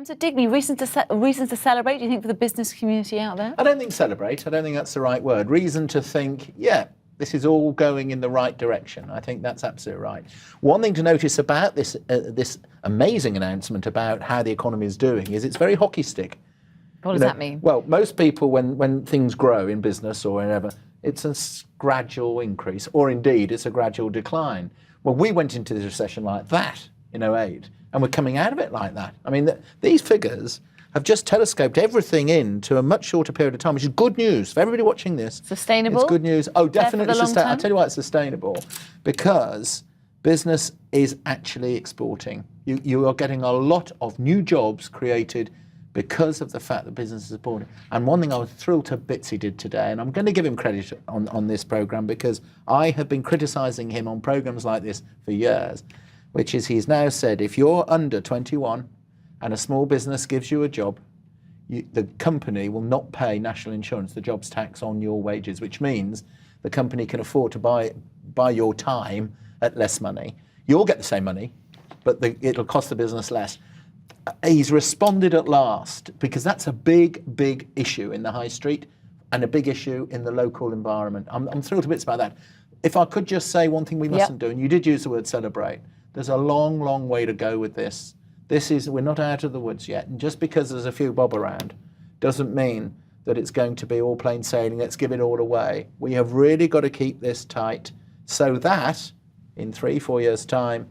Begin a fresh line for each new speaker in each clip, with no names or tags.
So Digby, reasons to celebrate, do you think, for the business community out there?
I don't think celebrate. I don't think that's the right word. Reason to think, yeah, this is all going in the right direction. I think that's absolutely right. One thing to notice about this amazing announcement about how the economy is doing is it's very hockey stick.
What does that mean?
Well, most people, when things grow in business or wherever, it's a gradual increase, or indeed it's a gradual decline. Well, we went into this recession like that in 2008, and we're coming out of it like that. I mean, these figures have just telescoped everything into a much shorter period of time, which is good news for everybody watching this.
Sustainable?
It's good news. Oh, definitely sustainable. I'll tell you why it's sustainable. Because business is actually exporting. You are getting a lot of new jobs created because of the fact that business is supporting. And one thing I was thrilled to bits he did today, and I'm going to give him credit on this programme because I have been criticising him on programmes like this for years, which is he's now said if you're under 21 and a small business gives you a job, the company will not pay national insurance, the jobs tax on your wages, which means the company can afford to buy your time at less money. You'll get the same money, but it'll cost the business less. He's responded at last, because that's a big, big issue in the high street and a big issue in the local environment. I'm thrilled to bits about that. If I could just say one thing we mustn't do, and you did use the word celebrate, there's a long, long way to go with this. We're not out of the woods yet, and just because there's a few bob around doesn't mean that it's going to be all plain sailing, let's give it all away. We have really got to keep this tight so that in 3-4 years' time,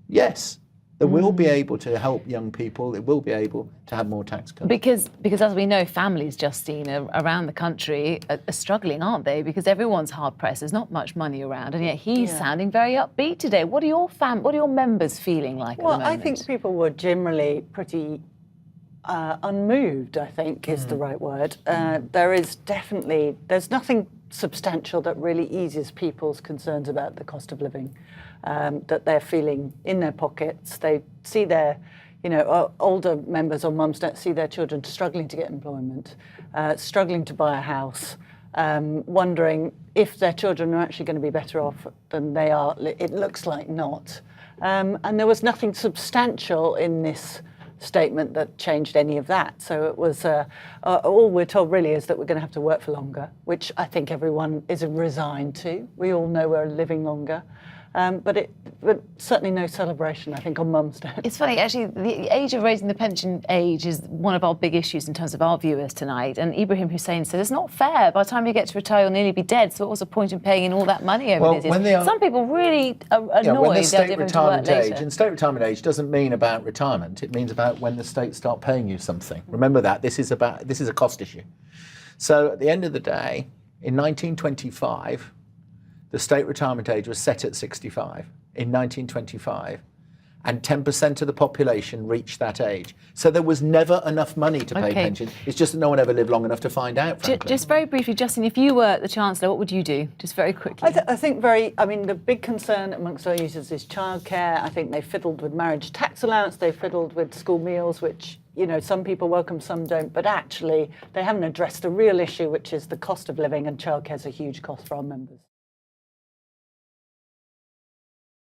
yes, they will be able to help young people. They will be able to have more tax cuts.
Because as we know, families, Justine, around the country are struggling, aren't they? Because everyone's hard pressed. There's not much money around, and yet he's sounding very upbeat today. What are your members feeling like at the moment?
Well, I think people were generally pretty unmoved, I think is the right word. There's nothing substantial that really eases people's concerns about the cost of living that they're feeling in their pockets. They see their, older members or mums don't see their children struggling to get employment, struggling to buy a house, wondering if their children are actually going to be better off than they are. It looks like not. And there was nothing substantial in this statement that changed any of that. So it was all we're told really is that we're going to have to work for longer, which I think everyone is resigned to. We all know we're living longer. But certainly no celebration, I think, on Mum's Day.
It's funny, actually, the age of raising the pension age is one of our big issues in terms of our viewers tonight. And Ibrahim Hussein said, it's not fair. By the time you get to retire, you'll nearly be dead. So what was the point in paying in all that money over these years? Some people really are annoyed
when the
state retirement age.
And state retirement age doesn't mean about retirement. It means about when the state start paying you something. Remember that. This is a cost issue. So at the end of the day, in 1925, the state retirement age was set at 65 in 1925, and 10% of the population reached that age. So there was never enough money to pay pensions. It's just that no one ever lived long enough to find out, frankly.
Just very briefly, Justin, if you were the Chancellor, what would you do? Just very quickly.
I think the big concern amongst our users is childcare. I think they fiddled with marriage tax allowance. They fiddled with school meals, which, some people welcome, some don't. But actually, they haven't addressed the real issue, which is the cost of living, and childcare is a huge cost for our members.